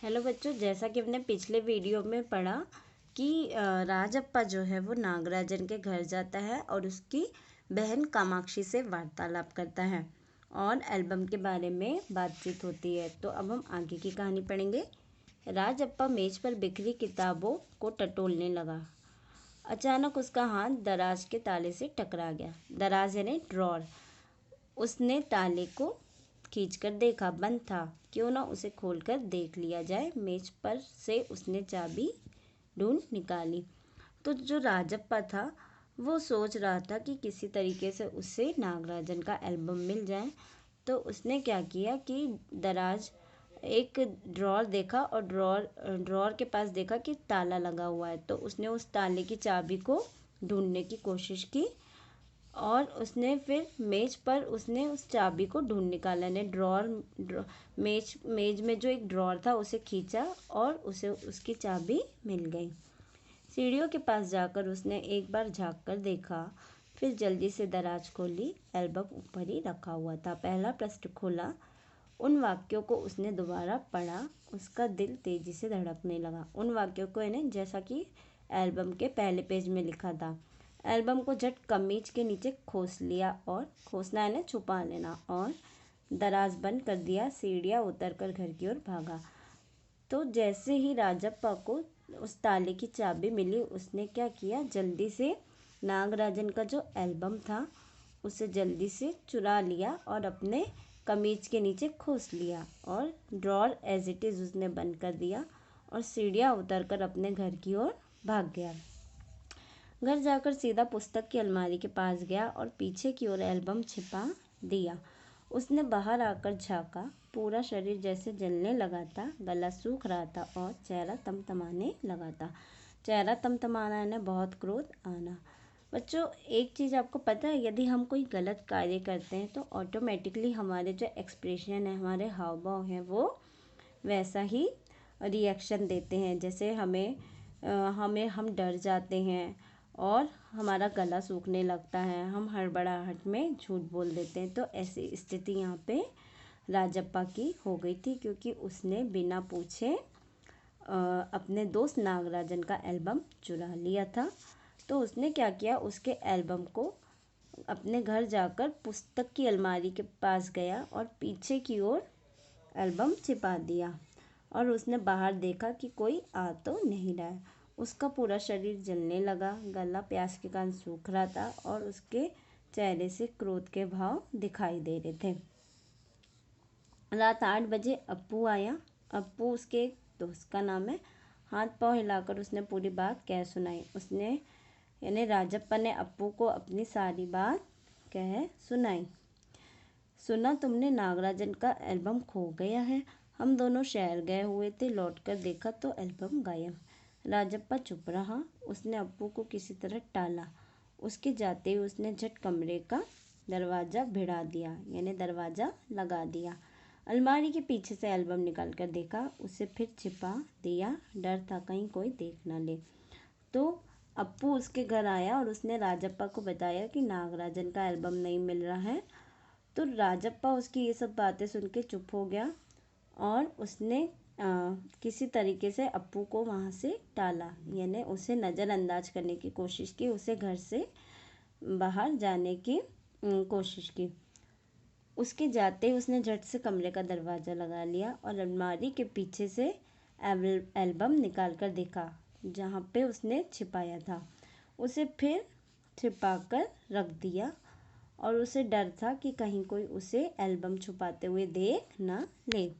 Hello बच्चों, जैसा कि हमने पिछले वीडियो में पढ़ा कि राजप्पा जो है वो नागराजन के घर जाता है और उसकी बहन कामाक्षी से वार्तालाप करता है और एल्बम के बारे में बातचीत होती है। तो अब हम आगे की कहानी पढ़ेंगे। राजप्पा मेज पर बिखरी किताबों को टटोलने लगा। अचानक उसका हाथ दराज के ताले से टकरा गया। दराज यानी ड्रॉर। उसने ताले को खींचकर देखा, बंद था। क्यों ना उसे खोलकर देख लिया जाए। मेज पर से उसने चाबी ढूंढ निकाली। तो जो राजप्पा था वो सोच रहा था कि किसी तरीके से उसे नागराजन का एल्बम मिल जाए। तो उसने क्या किया कि दराज एक ड्रॉर देखा और ड्रॉर के पास देखा कि ताला लगा हुआ है। तो उसने उस ताले की चाबी को ढूंढने की कोशिश की और उसने फिर मेज पर उसने उस चाबी को ढूंढ निकाला ने मेज में जो एक ड्रॉर था उसे खींचा और उसे उसकी चाबी मिल गई। सीढ़ियों के पास जाकर उसने एक बार झांक कर देखा, फिर जल्दी से दराज खोली। एल्बम ऊपर ही रखा हुआ था। पहला पृष्ठ खोला। उन वाक्यों को उसने दोबारा पढ़ा। उसका दिल तेजी से धड़कने लगा। उन वाक्यों को यानी जैसा कि एल्बम के पहले पेज में लिखा था। एल्बम को झट कमीज के नीचे खोस लिया और खोसना है ना छुपा लेना, और दराज बंद कर दिया। सीढ़ियाँ उतरकर घर की ओर भागा। तो जैसे ही राजप्पा को उस ताले की चाबी मिली, उसने क्या किया, जल्दी से नागराजन का जो एल्बम था उसे जल्दी से चुरा लिया और अपने कमीज के नीचे खोस लिया और ड्रॉर एज इट इज़ उसने बंद कर दिया और सीढ़ियाँ उतरकर अपने घर की ओर भाग गया। घर जाकर सीधा पुस्तक की अलमारी के पास गया और पीछे की ओर एल्बम छिपा दिया। उसने बाहर आकर झाँका। पूरा शरीर जैसे जलने लगा था, गला सूख रहा था और चेहरा तमतमाने लगा था। चेहरा तमतमाना यानी बहुत क्रोध आना। बच्चों, एक चीज़ आपको पता है, यदि हम कोई गलत कार्य करते हैं तो ऑटोमेटिकली हमारे जो एक्सप्रेशन है, हमारे हाव भाव हैं, वो वैसा ही रिएक्शन देते हैं। जैसे हम डर जाते हैं और हमारा गला सूखने लगता है, हम हड़बड़ाहट में झूठ बोल देते हैं। तो ऐसी स्थिति यहाँ पे राजप्पा की हो गई थी, क्योंकि उसने बिना पूछे अपने दोस्त नागराजन का एल्बम चुरा लिया था। तो उसने क्या किया, उसके एल्बम को अपने घर जाकर पुस्तक की अलमारी के पास गया और पीछे की ओर एल्बम छिपा दिया और उसने बाहर देखा कि कोई आ तो नहीं रहा है। उसका पूरा शरीर जलने लगा, गला प्यास के कारण सूख रहा था और उसके चेहरे से क्रोध के भाव दिखाई दे रहे थे। रात 8 बजे अप्पू आया। अप्पू उसके एक दोस्त का नाम है। हाथ पांव हिलाकर उसने पूरी बात कह सुनाई। उसने यानी राजप्पा ने अप्पू को अपनी सारी बात कह सुनाई। सुना तुमने नागराजन का एल्बम खो गया है। हम दोनों शहर गए हुए थे, लौटकर देखा तो एल्बम गायब। राजप्पा चुप रहा। उसने अप्पू को किसी तरह टाला। उसके जाते ही उसने झट कमरे का दरवाज़ा भिड़ा दिया, यानी दरवाज़ा लगा दिया। अलमारी के पीछे से एल्बम निकाल कर देखा, उसे फिर छिपा दिया। डर था कहीं कोई देख ना ले। तो अप्पू उसके घर आया और उसने राजप्पा को बताया कि नागराजन का एल्बम नहीं मिल रहा है। तो राजप्पा उसकी ये सब बातें सुन के चुप हो गया और उसने किसी तरीके से अप्पू को वहाँ से टाला, यानी उसे नज़रअंदाज करने की कोशिश की, उसे घर से बाहर जाने की कोशिश की। उसके जाते ही उसने झट से कमरे का दरवाज़ा लगा लिया और अलमारी के पीछे से एल्बम निकाल कर देखा जहाँ पे उसने छिपाया था। उसे फिर छिपा कर रख दिया और उसे डर था कि कहीं कोई उसे एल्बम छुपाते हुए देख ना ले।